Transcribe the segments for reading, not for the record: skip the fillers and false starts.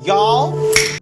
Y'all,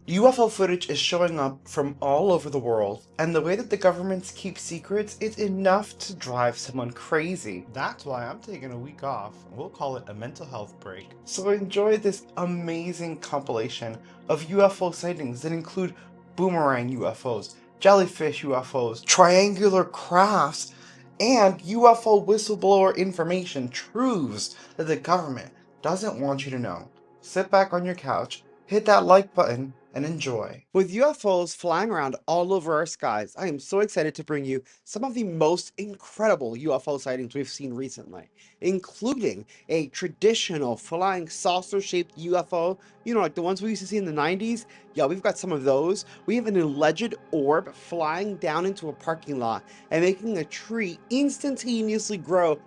UFO footage is showing up from all over the world, and the way that the governments keep secrets is enough to drive someone crazy. That's why I'm taking a week off. We'll call it a mental health break. So enjoy this amazing compilation of UFO sightings that include boomerang UFOs, jellyfish UFOs, triangular crafts, and UFO whistleblower information, truths that the government doesn't want you to know. Sit back on your couch, hit that like button, and enjoy. With UFOs flying around all over our skies, I am so excited to bring you some of the most incredible UFO sightings we've seen recently, including a traditional flying saucer-shaped UFO, like the ones we used to see in the 90s. Yeah, we've got some of those. We have an alleged orb flying down into a parking lot and making a tree instantaneously grow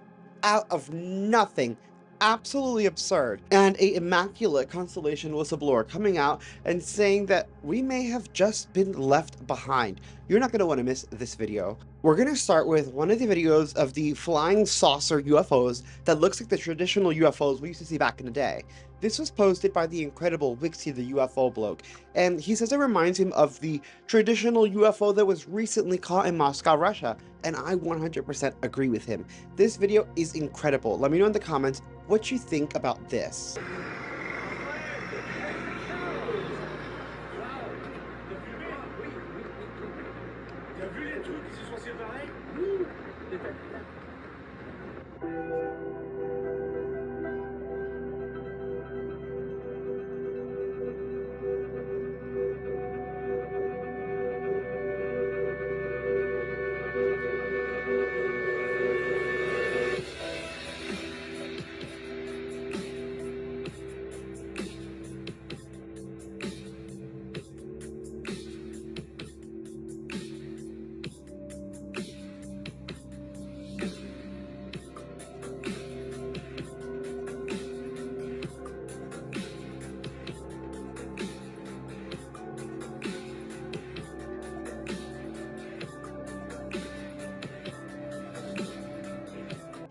out of nothing. Absolutely absurd. And a immaculate constellation whistleblower coming out and saying that we may have just been left behind. You're not going to want to miss this video. We're going to start with one of the videos of the flying saucer UFOs that looks like the traditional UFOs we used to see back in the day. This was posted by the incredible Wixie the UFO bloke, and he says it reminds him of the traditional UFO that was recently caught in Moscow, Russia, and I 100% agree with him. This video is incredible. Let me know in the comments what you think about this.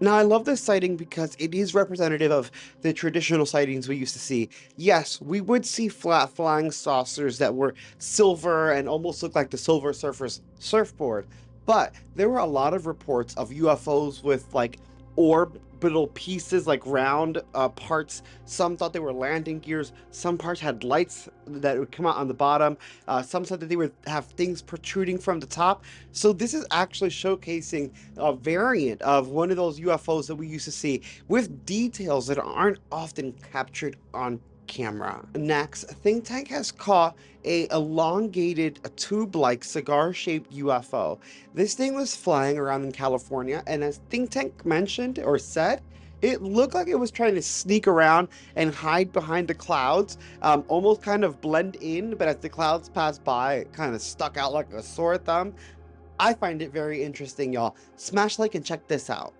Now, I love this sighting because it is representative of the traditional sightings we used to see. Yes, we would see flat flying saucers that were silver and almost looked like the Silver Surfer's surfboard, but there were a lot of reports of UFOs with like orbital pieces, like round parts. Some thought they were landing gears. Some parts had lights that would come out on the bottom. Some said that they would have things protruding from the top. So this is actually showcasing a variant of one of those UFOs that we used to see with details that aren't often captured on camera. Next, Think Tank has caught a elongated tube-like cigar-shaped UFO. This thing was flying around in California, and as Think Tank mentioned or said, it looked like it was trying to sneak around and hide behind the clouds, almost kind of blend in, but as the clouds passed by, it kind of stuck out like a sore thumb. I find it very interesting, y'all. Smash like and check this out.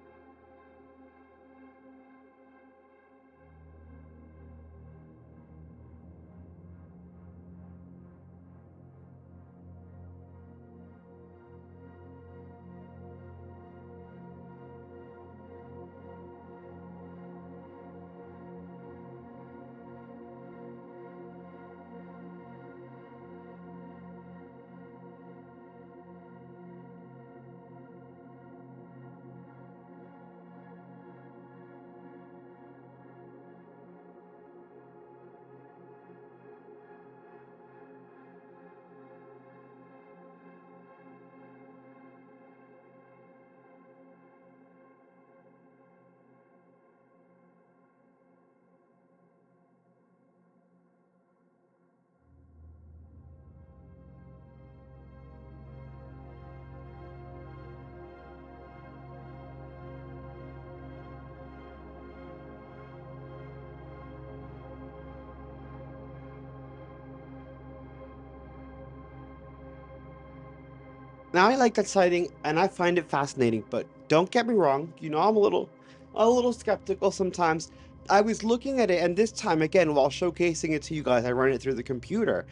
Now I like that sighting and I find it fascinating, but don't get me wrong, I'm a little skeptical sometimes. I was looking at it, and this time again, while showcasing it to you guys, I run it through the computer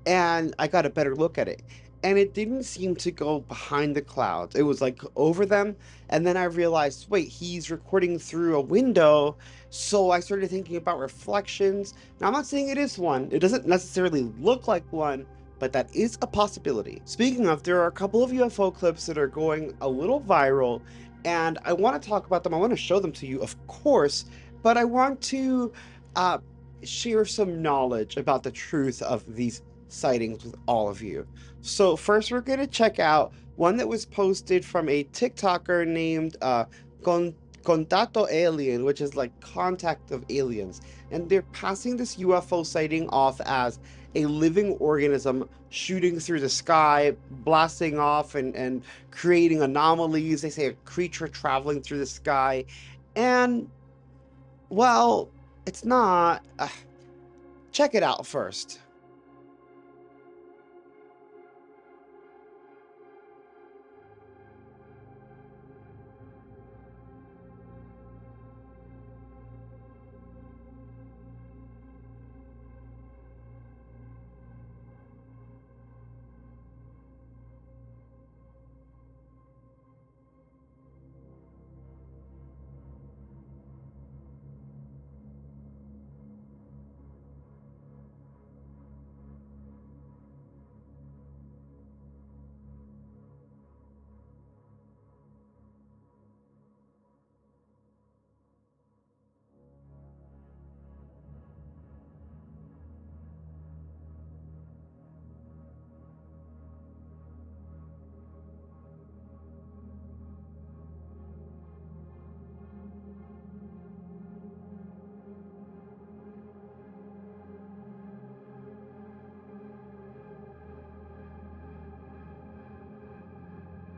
and I got a better look at it. and it didn't seem to go behind the clouds. It was like over them, and then I realized, wait, he's recording through a window. So I started thinking about reflections. Now, I'm not saying it is one, it doesn't necessarily look like one, but that is a possibility. Speaking of, there are a couple of UFO clips that are going a little viral, and I want to talk about them. I want to show them to you, of course, but I want to uh, share some knowledge about the truth of these sightings with all of you. So first we're going to check out one that was posted from a TikToker named Contacto Alien, which is like contact of aliens. And they're passing this UFO sighting off as a living organism shooting through the sky, blasting off and creating anomalies. They say a creature traveling through the sky. And, well, it's not. Check it out first.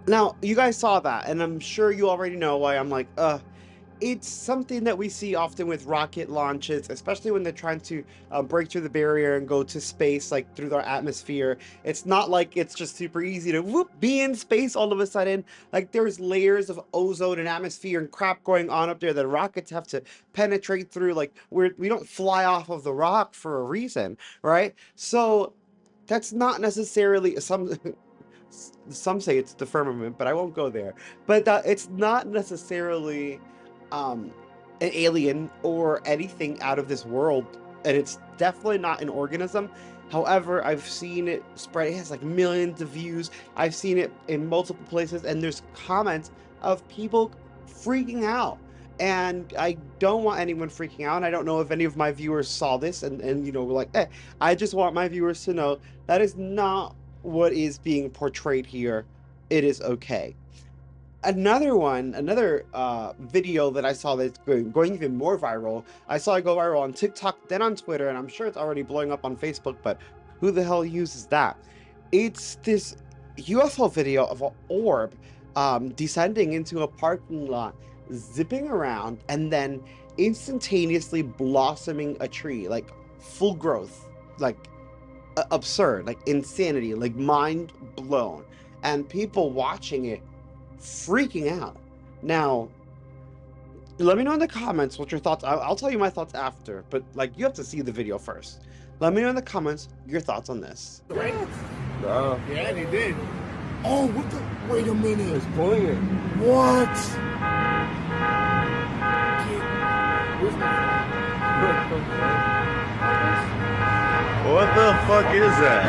Now, you guys saw that, and I'm sure you already know why I'm like, it's something that we see often with rocket launches, especially when they're trying to break through the barrier and go to space, like through our atmosphere. It's not like it's just super easy to whoop, be in space all of a sudden. Like there's layers of ozone and atmosphere and crap going on up there that rockets have to penetrate through. Like we don't fly off of the rock for a reason, right? So that's not necessarily some say it's the firmament, but I won't go there. But it's not necessarily um, an alien or anything out of this world, and it's definitely not an organism. However, I've seen it spread. It has like millions of views. I've seen it in multiple places, and there's comments of people freaking out. And I don't want anyone freaking out. And I don't know if any of my viewers saw this and were like, I just want my viewers to know that is not what is being portrayed here. It is okay. Another video that I saw that's going even more viral. I saw it go viral on TikTok, then on Twitter, and I'm sure it's already blowing up on Facebook, but who the hell uses that? It's this UFO video of an orb descending into a parking lot, zipping around, and then instantaneously blossoming a tree, like full growth, like absurd, like insanity, like mind blown, and people watching it freaking out. Now, let me know in the comments what your thoughts. I'll tell you my thoughts after, but like you have to see the video first. Let me know in the comments your thoughts on this. Right? Yeah, they did. Oh, what the? Wait a minute. It's pulling it. What? What the fuck is that?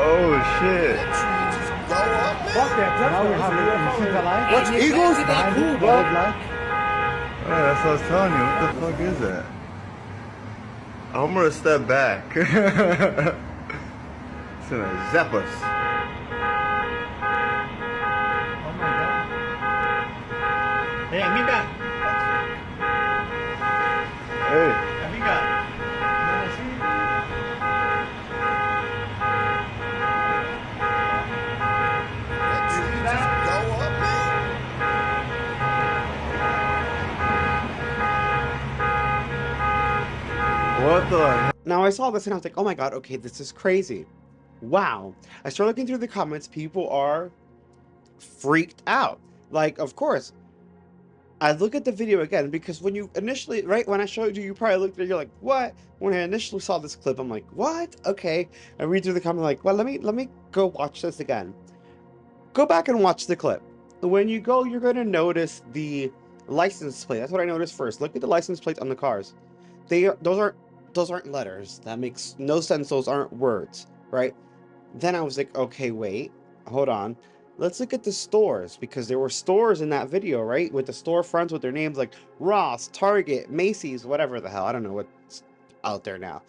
Oh shit. What's eagles? Oh, that's what I was telling you. What the fuck is that? I'm gonna step back. It's gonna zap us. Hey, amiga. Hey. Amiga. What the hell? Now I saw this and I was like, oh my god, okay, this is crazy. Wow. I started looking through the comments. People are freaked out. Like, of course, I look at the video again because when you initially, right, when I showed you, you probably looked at it, you're like, what? When I initially saw this clip, I'm like, what? Okay. I read through the comment, like, well, let me go watch this again. Go back and watch the clip. When you go, you're going to notice the license plate. That's what I noticed first. Look at the license plates on the cars. Those aren't letters. That makes no sense. Those aren't words, right? Then I was like, okay, wait, hold on. Let's look at the stores because there were stores in that video, right? With the storefronts with their names like Ross, Target, Macy's, whatever the hell. I don't know what's out there now.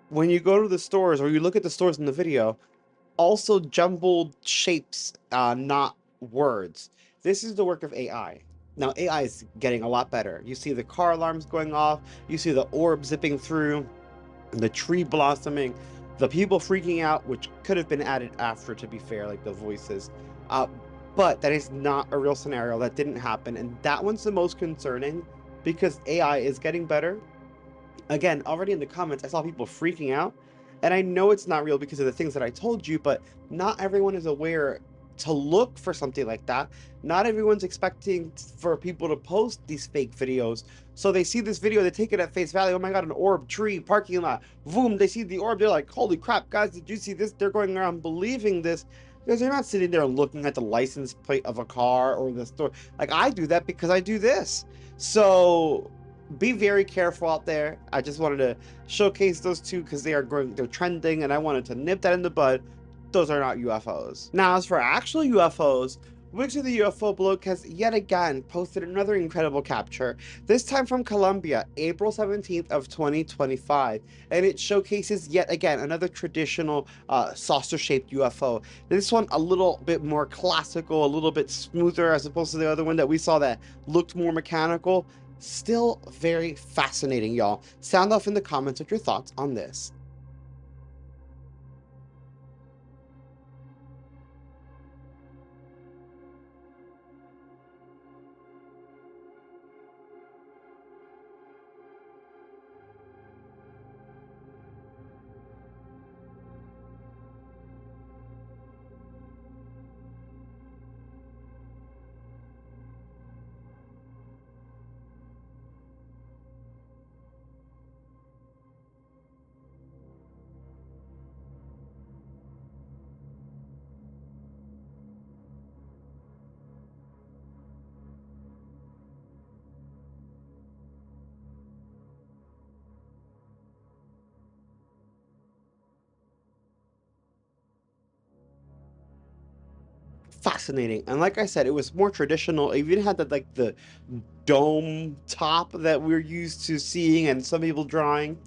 When you go to the stores or you look at the stores in the video, also jumbled shapes, not words. This is the work of AI. Now, AI is getting a lot better. You see the car alarms going off, you see the orb zipping through, the tree blossoming, the people freaking out, which could have been added after, to be fair, like the voices. Uh, but that is not a real scenario. That didn't happen. And that one's the most concerning because AI is getting better. Again, already in the comments, I saw people freaking out. And I know it's not real because of the things that I told you, but not everyone is aware to look for something like that. Not everyone's expecting for people to post these fake videos. So they see this video, they take it at face value. Oh my God, an orb, tree, parking lot. Boom, they see the orb. They're like, holy crap, guys, did you see this? They're going around believing this because they're not sitting there looking at the license plate of a car or the store. Like I do that because I do this. So be very careful out there. I just wanted to showcase those two because they're trending, and I wanted to nip that in the bud. Those are not UFOs. Now, as for actual UFOs, Wix the UFO bloke has yet again posted another incredible capture, this time from Colombia, April 17th of 2025, and it showcases yet again another traditional saucer-shaped UFO. This one a little bit more classical, a little bit smoother as opposed to the other one that we saw that looked more mechanical. Still very fascinating, y'all. Sound off in the comments with your thoughts on this. Fascinating. And like I said, it was more traditional. It even had the dome top that we're used to seeing and some people drawing.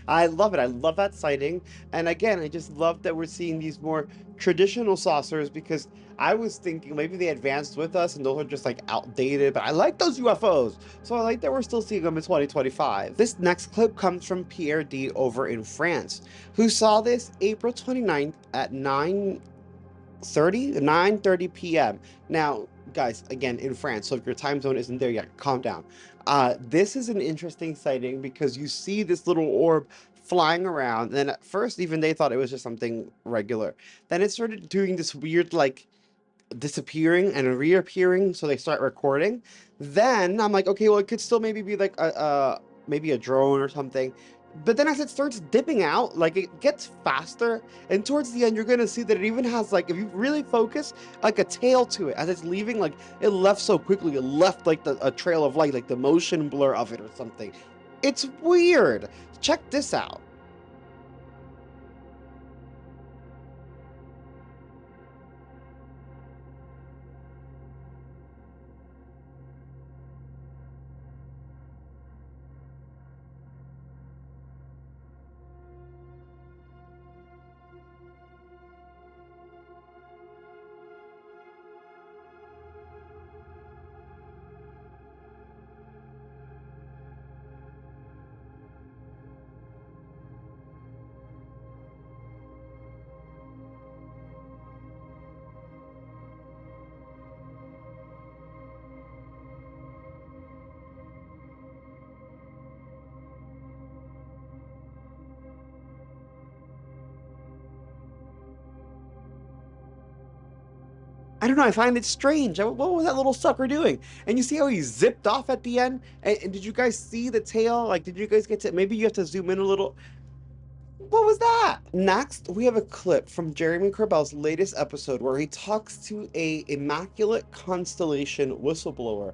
I love it. I love that sighting. And again, I just love that we're seeing these more traditional saucers because I was thinking maybe they advanced with us and those are just like outdated, but I like those UFOs. So I like that we're still seeing them in 2025. This next clip comes from Pierre D over in France, who saw this April 29th at 9:30 p.m. Now, guys, again, in France, so if your time zone isn't there yet, calm down. This is an interesting sighting because you see this little orb flying around, and at first, even they thought it was just something regular. Then it started doing this weird, like, disappearing and reappearing, so they start recording. Then I'm like, okay, well, it could still maybe be like maybe a drone or something. But then as it starts dipping out, like it gets faster, and towards the end, you're gonna see that it even has like, if you really focus, like a tail to it as it's leaving. Like it left so quickly, it left like a trail of light, like the motion blur of it or something. It's weird. Check this out. don't know, I find it strange. What was that little sucker doing? And you see how he zipped off at the end? And did you guys see the tail? Like, did you guys get to, maybe you have to zoom in a little. What was that? Next, we have a clip from Jeremy Corbell's latest episode where he talks to a Immaculate Constellation whistleblower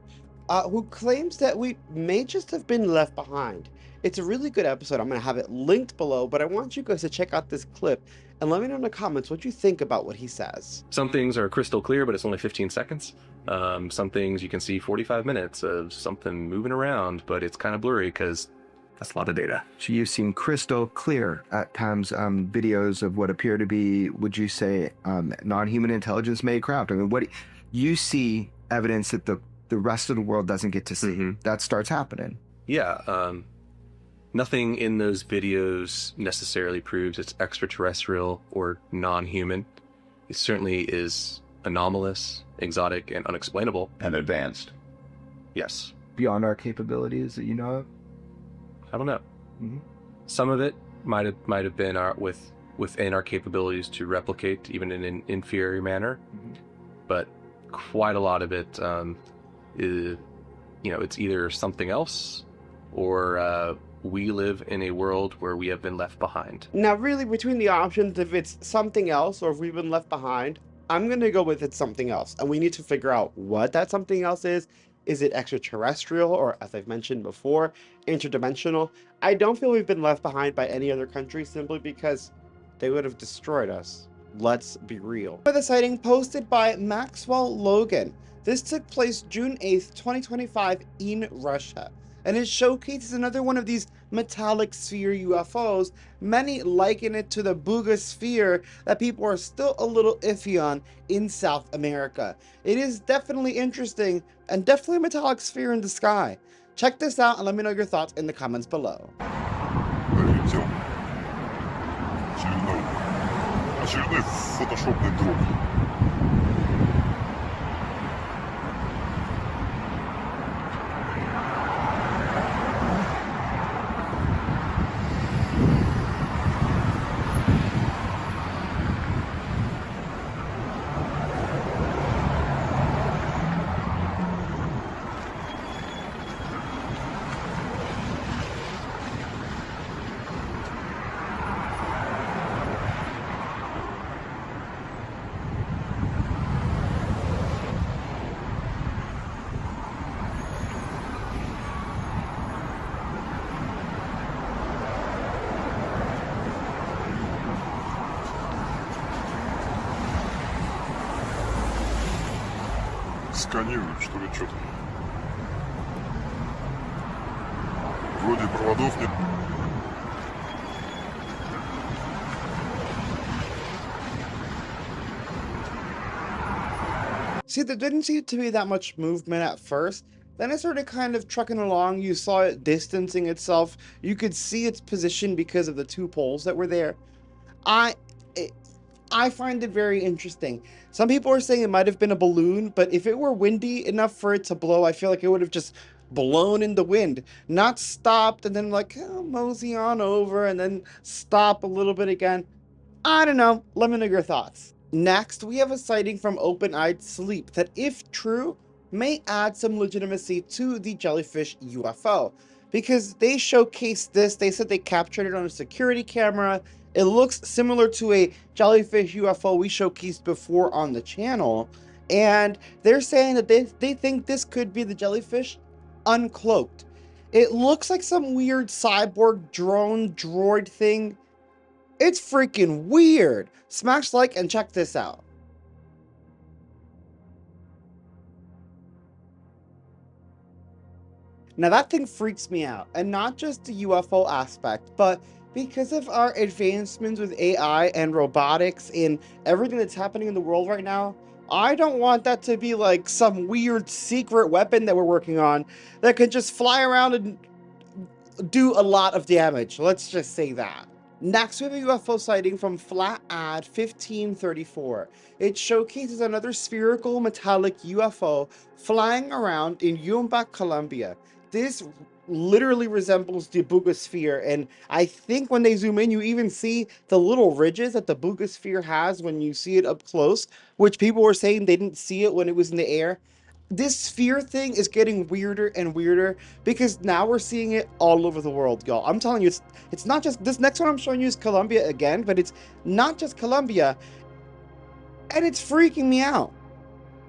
who claims that we may just have been left behind. It's a really good episode. I'm going to have it linked below, but I want you guys to check out this clip and let me know in the comments what you think about what he says. Some things are crystal clear, but it's only 15 seconds. Some things you can see 45 minutes of something moving around, but it's kind of blurry because that's a lot of data. So you've seen crystal clear at times videos of what appear to be, would you say, non-human intelligence made craft? I mean, what you see evidence that the rest of the world doesn't get to see. Mm-hmm. That starts happening. Yeah. Nothing in those videos necessarily proves it's extraterrestrial or non-human. It certainly is anomalous, exotic, and unexplainable. And advanced. Yes. Beyond our capabilities that you know of? I don't know. Mm-hmm. Some of it might have been within our capabilities to replicate, even in an inferior manner. Mm-hmm. But quite a lot of it, is, it's either something else or we live in a world where we have been left behind. Now, really, between the options, if it's something else or if we've been left behind, I'm going to go with it's something else. And we need to figure out what that something else is. Is it extraterrestrial or, as I've mentioned before, interdimensional? I don't feel we've been left behind by any other country simply because they would have destroyed us. Let's be real. For the sighting posted by Maxwell Logan. This took place June 8th, 2025 in Russia. And it showcases another one of these metallic sphere UFOs. Many liken it to the Booga sphere that people are still a little iffy on in South America. It is definitely interesting and definitely a metallic sphere in the sky. Check this out and let me know your thoughts in the comments below. Очередной фотошопный дроп. Сканируют, что ли, что-то. Вроде проводов нет. See, there didn't seem to be that much movement at first. Then it started kind of trucking along. You saw it distancing itself. You could see its position because of the two poles that were there. I find it very interesting. Some people are saying it might have been a balloon, but if it were windy enough for it to blow, I feel like it would have just blown in the wind, not stopped and then like mosey on over and then stop a little bit again. I don't know. Let me know your thoughts. Next, we have a sighting from Open-Eyed Sleep that, if true, may add some legitimacy to the jellyfish UFO because they showcased this. They said they captured it on a security camera. It looks similar to a jellyfish UFO we showcased before on the channel. And they're saying that they think this could be the jellyfish uncloaked. It looks like some weird cyborg drone droid thing. It's freaking weird. Smash like and check this out. Now that thing freaks me out, and not just the UFO aspect, but because of our advancements with AI and robotics and everything that's happening in the world right now, I don't want that to be like some weird secret weapon that we're working on that can just fly around and do a lot of damage. Let's just say that. Next, we have a UFO sighting from Flat Ad 1534. It showcases another spherical metallic UFO flying around in Yumba, Colombia. this literally resembles the Boogosphere, and I think when they zoom in, you even see the little ridges that the Boogosphere has when you see it up close, which people were saying they didn't see it when it was in the air. This sphere thing is getting weirder and weirder because now we're seeing it all over the world, y'all. I'm telling you, it's not just this next one I'm showing you is Colombia again, but it's not just Colombia, and it's freaking me out.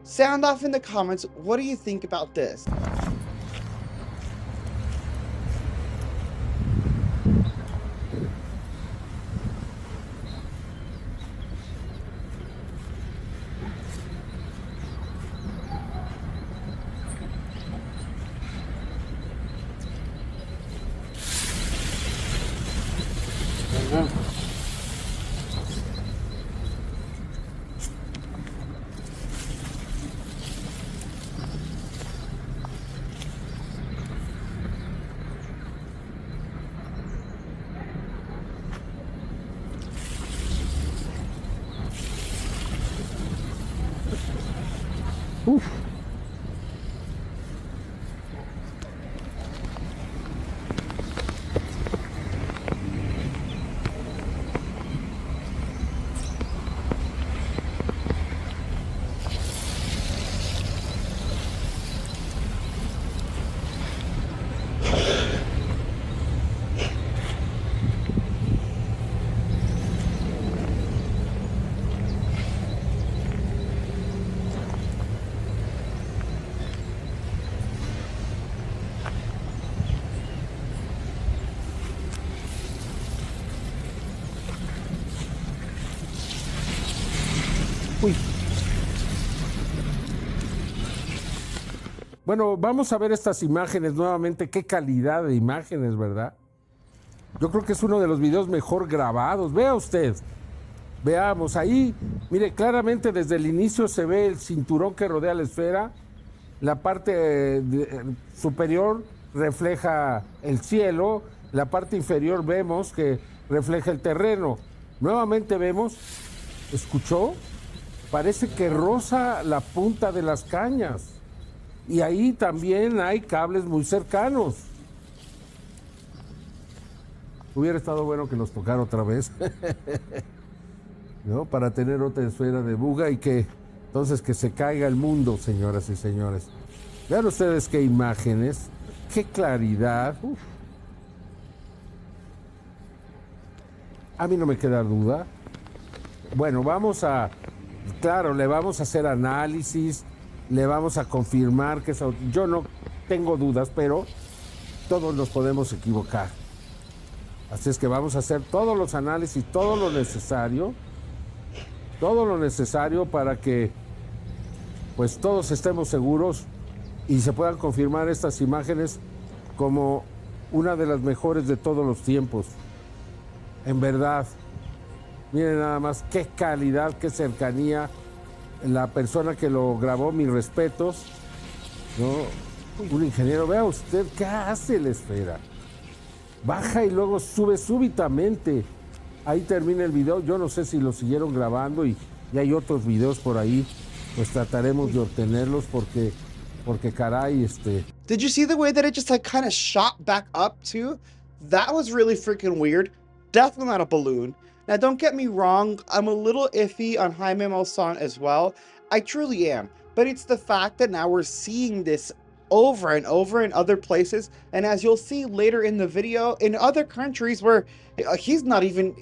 Sound off in the comments. What do you think about this? Bueno, vamos a ver estas imágenes nuevamente. Qué calidad de imágenes, ¿verdad? Yo creo que es uno de los videos mejor grabados. Vea usted. Veamos ahí. Mire, claramente desde el inicio se ve el cinturón que rodea la esfera. La parte superior refleja el cielo. La parte inferior vemos que refleja el terreno. Nuevamente vemos, ¿escuchó? Parece que roza la punta de las cañas. Y ahí también hay cables muy cercanos. Hubiera estado bueno que nos tocara otra vez, ¿no? Para tener otra esfera de buga y que entonces que se caiga el mundo, señoras y señores. Vean ustedes qué imágenes, qué claridad. Uf. A mí no me queda duda. Bueno, claro, le vamos a hacer análisis. Le vamos a confirmar que yo no tengo dudas, pero todos nos podemos equivocar. Así es que vamos a hacer todos los análisis, todo lo necesario para que pues todos estemos seguros y se puedan confirmar estas imágenes como una de las mejores de todos los tiempos. En verdad, miren nada más qué calidad, qué cercanía. La persona que lo grabó, mis respetos, ¿no? Un ingeniero, vea usted qué hace la esfera. Baja y luego sube súbitamente. Ahí termina el video. Yo no sé si lo siguieron grabando y hay otros videos por ahí. Pues trataremos de obtenerlos porque caray, Did you see the way that it just like kind of shot back up too? That was really freaking weird. Definitely not a balloon. Now, don't get me wrong, I'm a little iffy on Jaime Maussan as well. I truly am. But it's the fact that now we're seeing this over and over in other places. And as you'll see later in the video, in other countries where he's not even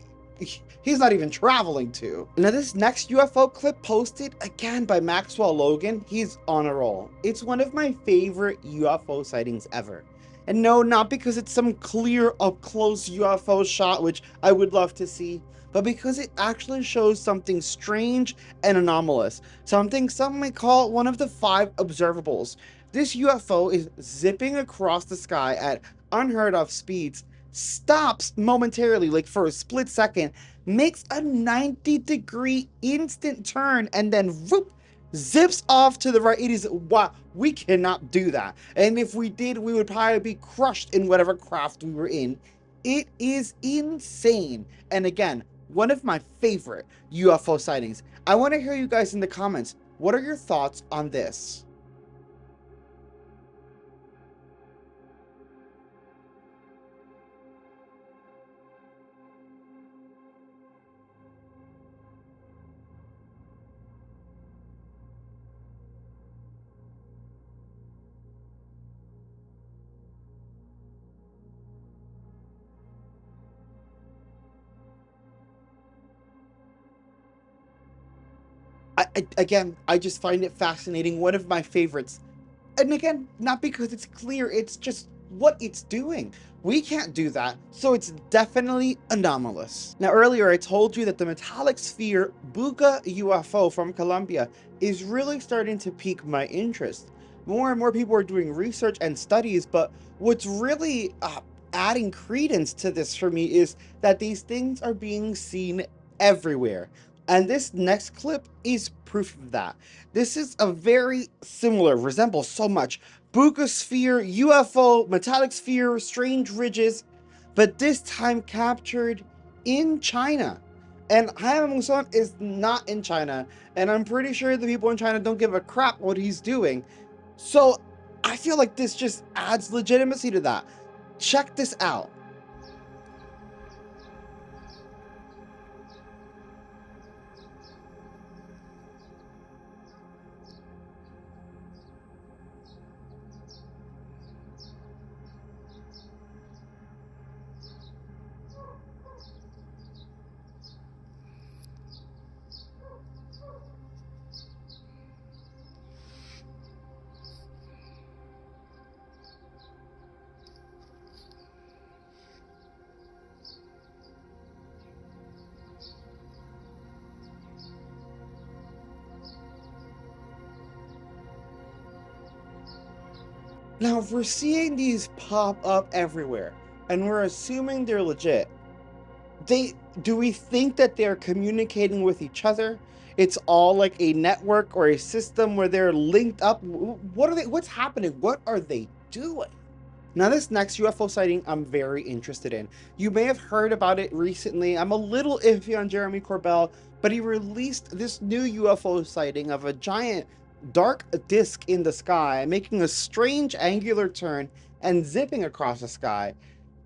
traveling to. Now, this next UFO clip posted again by Maxwell Logan, he's on a roll. It's one of my favorite UFO sightings ever. And no, not because it's some clear up-close UFO shot, which I would love to see, but because it actually shows something strange and anomalous. Something some may call one of the 5 observables. This UFO is zipping across the sky at unheard of speeds, stops momentarily, like for a split second, makes a 90-degree instant turn, and then whoop, zips off to the right. It is, wow, we cannot do that. And if we did, we would probably be crushed in whatever craft we were in. It is insane. And again, one of my favorite UFO sightings. I want to hear you guys in the comments. What are your thoughts on this? Again, I just find it fascinating. One of my favorites. And again, not because it's clear, it's just what it's doing. We can't do that, so it's definitely anomalous. Now, earlier I told you that the metallic sphere Buga UFO from Colombia is really starting to pique my interest. More and more people are doing research and studies, but what's really adding credence to this for me is that these things are being seen everywhere. And this next clip is proof of that. This is a very similar, resembles so much Bugosphere, UFO, metallic sphere, strange ridges, but this time captured in China. And Son is not in China, and I'm pretty sure the people in China don't give a crap what he's doing. So I feel like this just adds legitimacy to that. Check this out. Now, if we're seeing these pop up everywhere, and we're assuming they're legit, do we think that they're communicating with each other? It's all like a network or a system where they're linked up. What's happening? What are they doing? Now, this next UFO sighting I'm very interested in. You may have heard about it recently. I'm a little iffy on Jeremy Corbell, but he released this new UFO sighting of a giant dark disc in the sky, making a strange angular turn and zipping across the sky.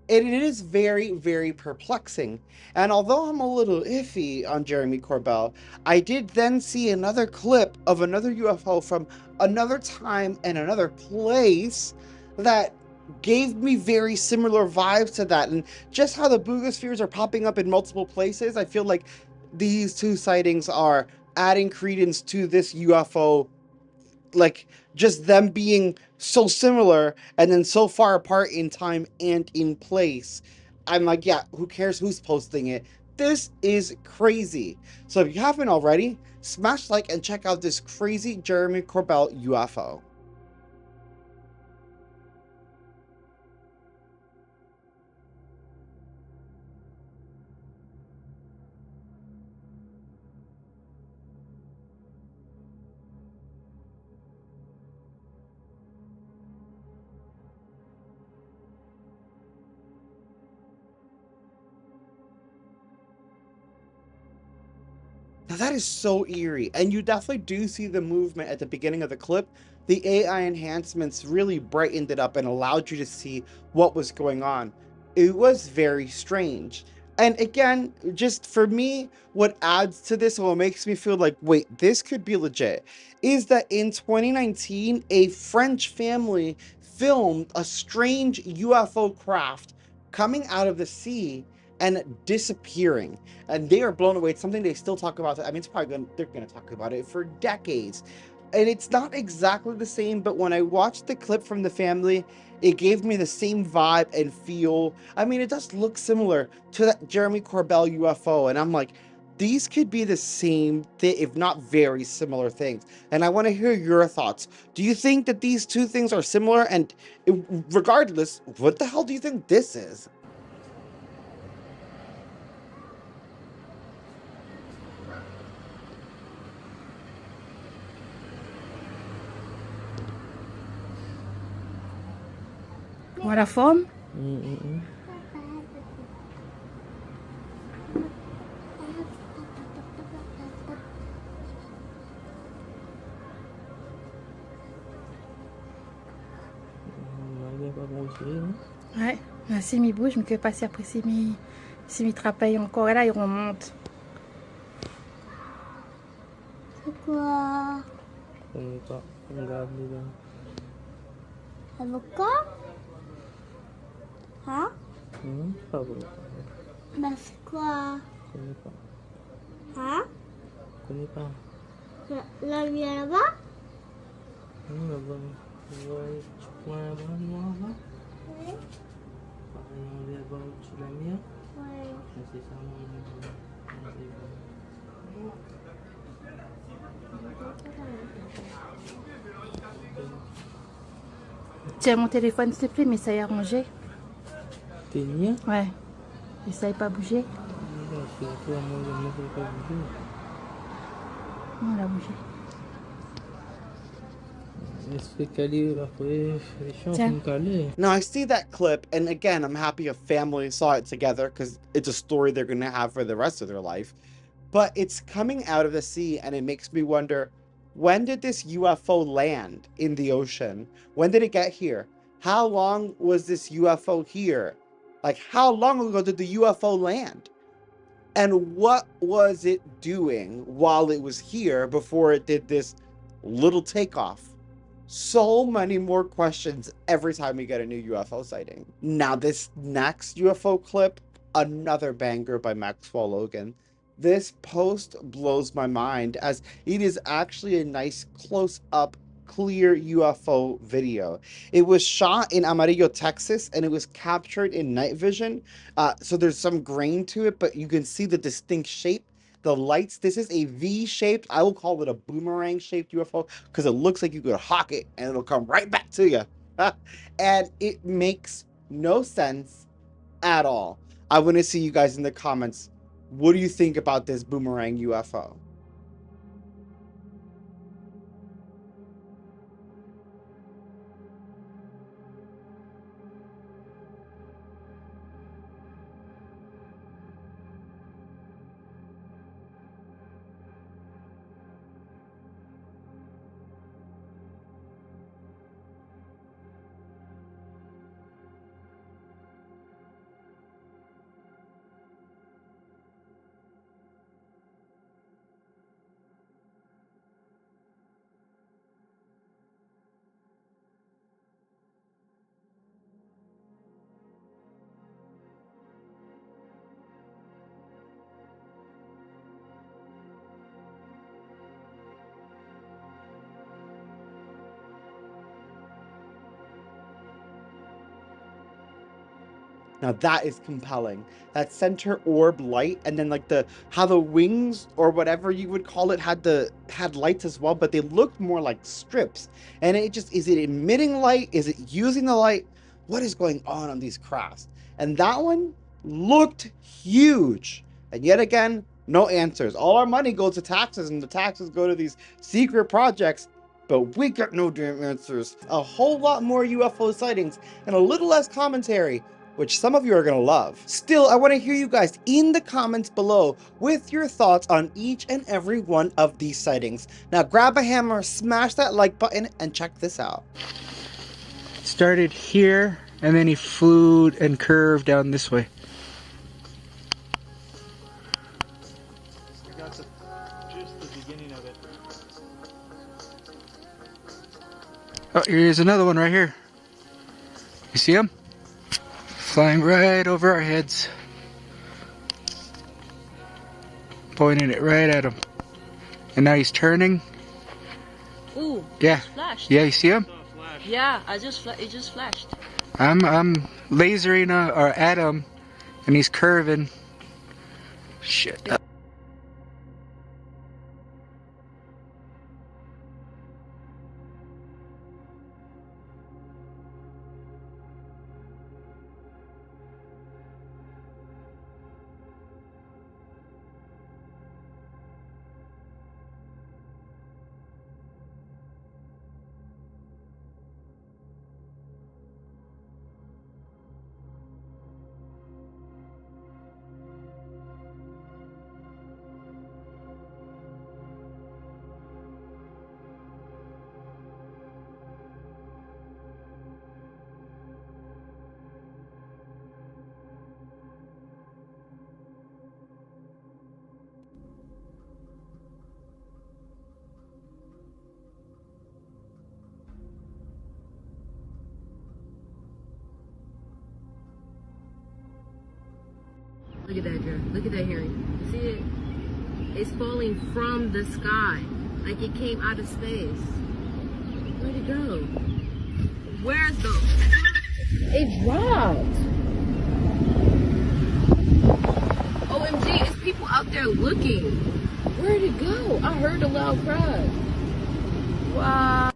And it is very, very perplexing. And although I'm a little iffy on Jeremy Corbell, I did then see another clip of another UFO from another time and another place that gave me very similar vibes to that. And just how the Bugospheres are popping up in multiple places, I feel like these two sightings are adding credence to this UFO, like just them being so similar and then so far apart in time and in place. I'm like, yeah, who cares who's posting it? This is crazy. So if you haven't already, smash like and check out this crazy Jeremy Corbell UFO. Now that is so eerie, and you definitely do see the movement at the beginning of the clip. The AI enhancements really brightened it up and allowed you to see what was going on. It was very strange. And again, just for me, what adds to this and what makes me feel like, wait, this could be legit, is that in 2019, a French family filmed a strange UFO craft coming out of the sea and disappearing, and they are blown away. It's something they still talk about. I mean, it's probably they're gonna talk about it for decades, and it's not exactly the same, but when I watched the clip from the family, it gave me the same vibe and feel. I mean, it does look similar to that Jeremy Corbell UFO, and I'm like, these could be the same thing, if not very similar things. And I want to hear your thoughts. Do you think that these two things are similar? And regardless, what the hell do you think this is? Voir la forme? Ouais, là, s'il m'y bouge, mais que pas si après s'il m'y travaille encore, et là il remonte. C'est quoi? Avocat? Hein? Bah c'est quoi? Hein? La vie là-bas? Non, là-bas. Tu vois les petits points là-bas, noirs là? Oui. On va voir au-dessus de la mer. Ouais. C'est ça, Tiens mon téléphone s'il te plaît, mais ça y a rangé. T'es bien? Ouais. Et ça n'est pas bougé. Non, elle a bougé. Now I see that clip, and again, I'm happy a family saw it together because it's a story they're going to have for the rest of their life. But it's coming out of the sea, and it makes me wonder, when did this UFO land in the ocean? When did it get here? How long was this UFO here? Like, how long ago did the UFO land? And what was it doing while it was here before it did this little takeoff? So many more questions every time we get a new UFO sighting. Now, this next UFO clip, another banger by Maxwell Logan. This post blows my mind as it is actually a nice close-up, clear UFO video. It was shot in Amarillo, Texas, and it was captured in night vision. So there's some grain to it, but you can see the distinct shape. The lights, this is a V-shaped, I will call it a boomerang-shaped UFO because it looks like you could hawk it and it'll come right back to you. And it makes no sense at all. I want to see you guys in the comments. What do you think about this boomerang UFO? Now that is compelling. That center orb light, and then like how the wings or whatever you would call it had lights as well, but they looked more like strips. And it just, is it emitting light? Is it using the light? What is going on these crafts? And that one looked huge. And yet again, no answers. All our money goes to taxes, and the taxes go to these secret projects. But we got no damn answers. A whole lot more UFO sightings and a little less commentary, which some of you are going to love. Still, I want to hear you guys in the comments below with your thoughts on each and every one of these sightings. Now grab a hammer, smash that like button, and check this out. Started here, and then he flew and curved down this way. I got just the beginning of it. Oh, here's another one right here. You see him? Flying right over our heads. Pointing it right at him. And now he's turning. Ooh, Yeah. flashed. Yeah, you see him? Yeah, it just flashed. I'm lasering at him, and he's curving. Shit. Look at that, Drew. Look at that, Harry. See it? It's falling from the sky. Like it came out of space. Where'd it go? Where's the... It dropped. OMG, it's people out there looking. Where'd it go? I heard a loud crash. Wow.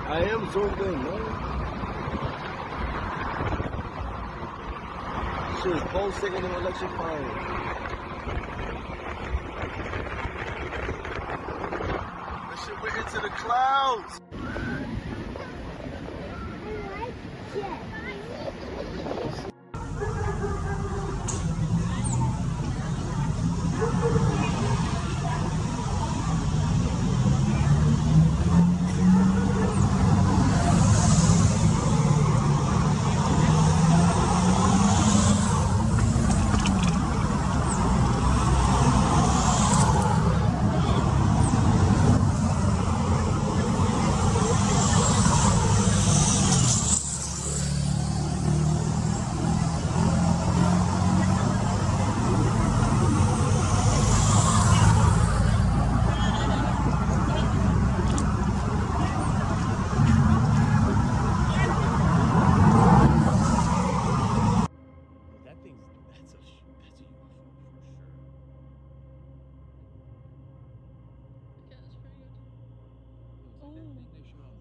I am zoomed in, man. Shit is pulsating and electrifying. That shit went into the clouds.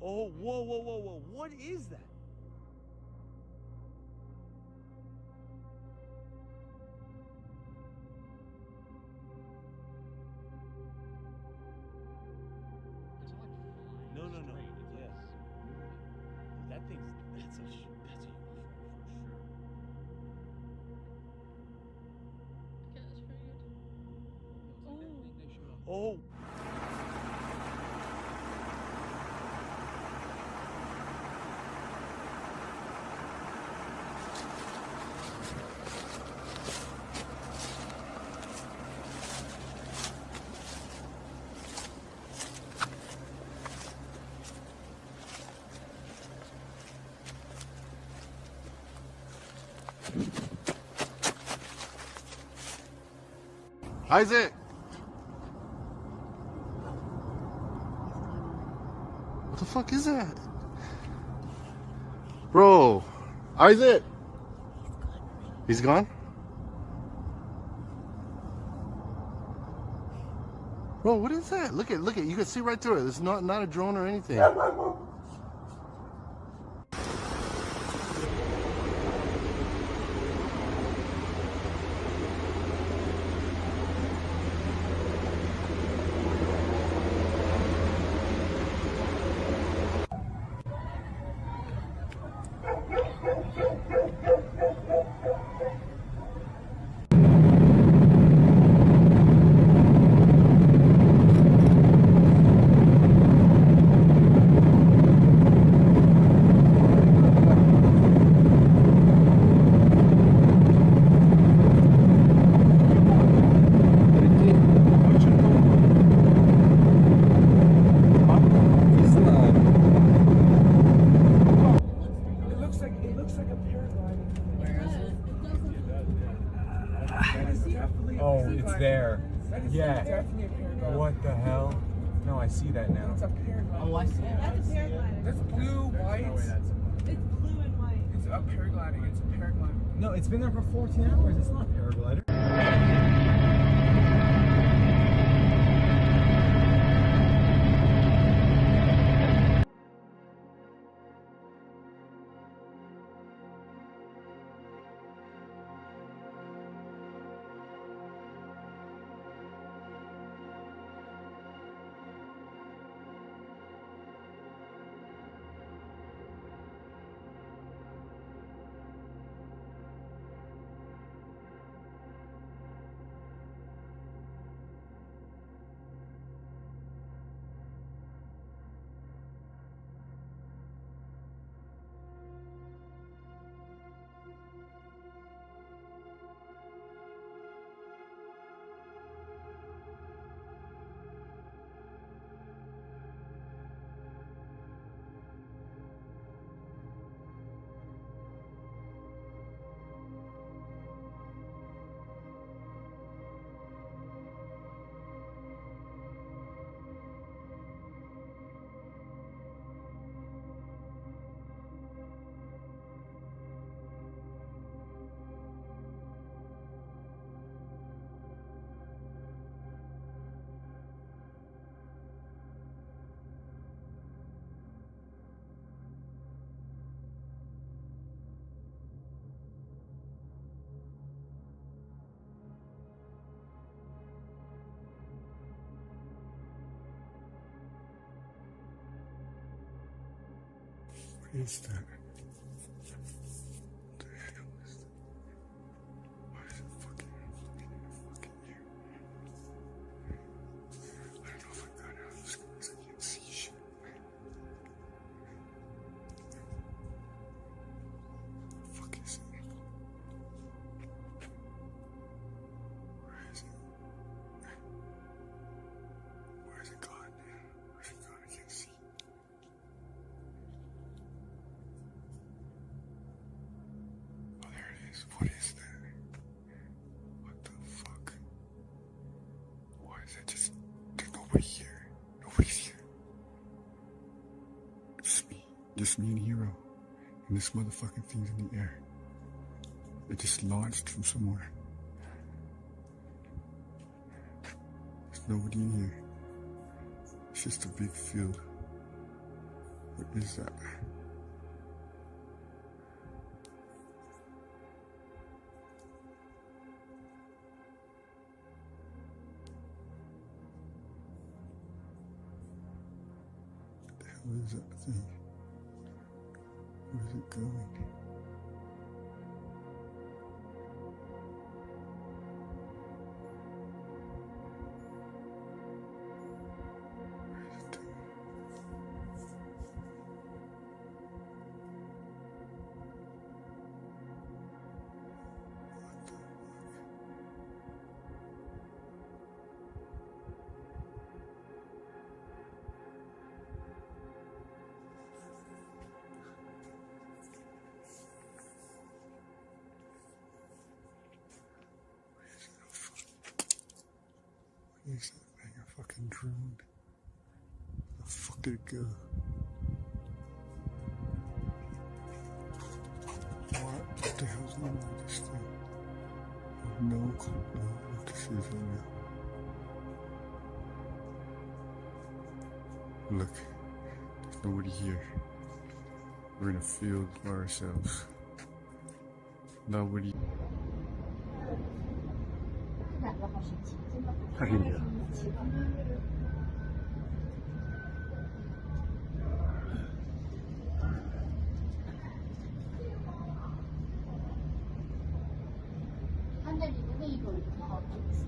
Oh, whoa, whoa, whoa, whoa. What is that? No, no, no. Yes. That thing's, that's a UFO for sure. Oh. Isaac! What the fuck is that? Bro! Isaac! He's gone? Bro, what is that? Look at, you can see right through it. It's not a drone or anything. Oh, it's there. Yeah. What the hell? No, I see that now. Oh, I see it. That's a paraglider. That's blue, white. It's blue and white. It's a paragliding. It's a paraglider. No, it's been there for 14 hours. It's not a paraglider. is that? What the hell is that? Why is it fucking here? I don't know if I got out of this because I can't see shit. What the fuck is it? Where is it? Where is it gone? Where's it gone? I can't see. Oh, there it is. What is that? What the fuck? Why is it just... There's nobody here. Nobody's here. Just me. Just me and Hero. And this motherfucking thing's in the air. It just launched from somewhere. There's nobody in here. It's just a big field. What is that? What the hell is that thing? Where is it going? What is that thing? A fucking drone? Where the fuck did it go? What the hell's going on with this thing? I have no clue what this is right now. Look, there's nobody here. We're in a field by ourselves. Nobody. 看进去了。它那里的那一种好紫色。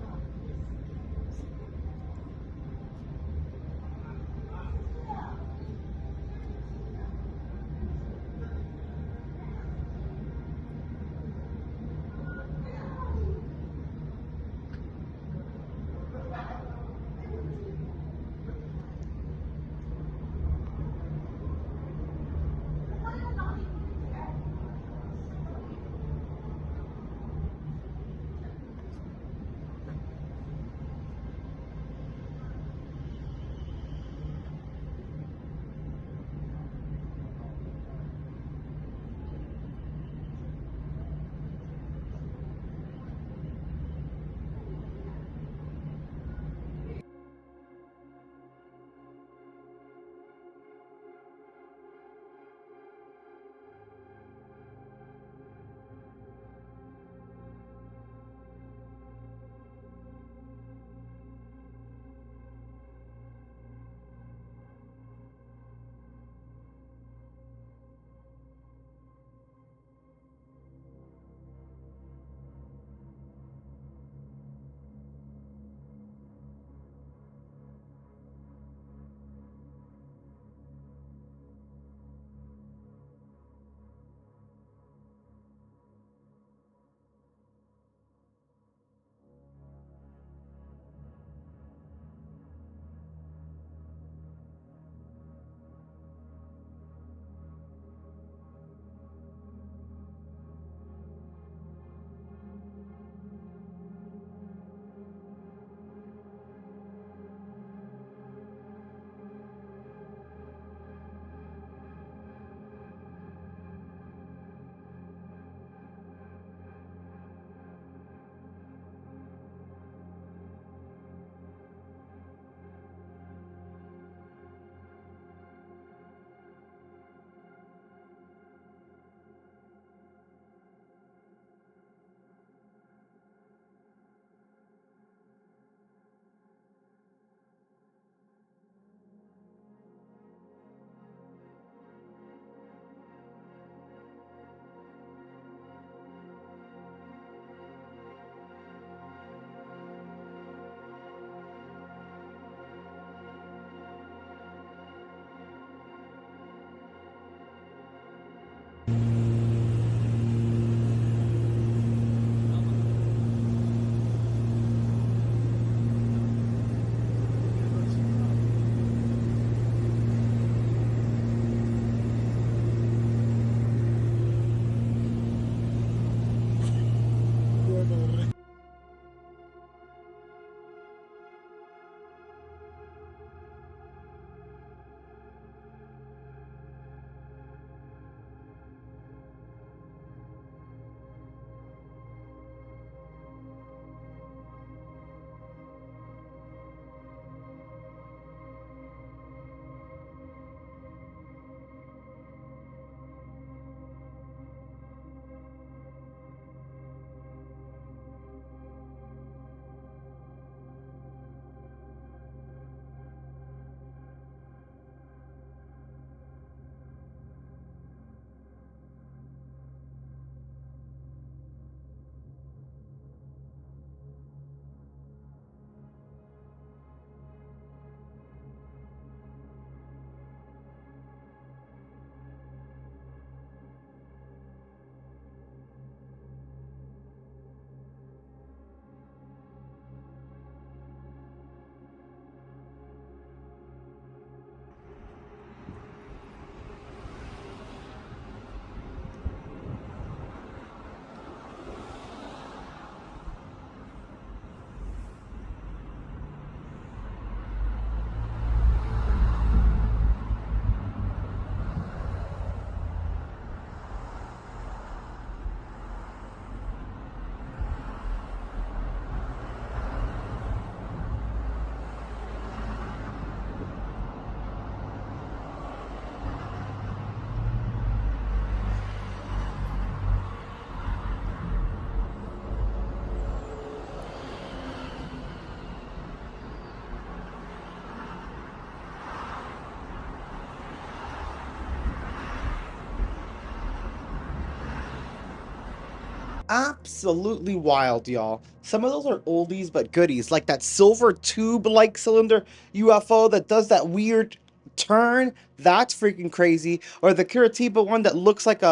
absolutely wild, y'all. Some of those are oldies but goodies, like that silver tube-like cylinder UFO that does that weird turn. That's freaking crazy. Or the Curitiba one that looks like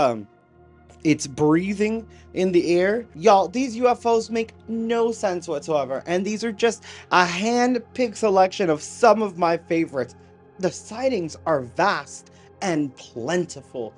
it's breathing in the air. Y'all, these UFOs make no sense whatsoever, and these are just a hand-picked selection of some of my favorites. The sightings are vast and plentiful,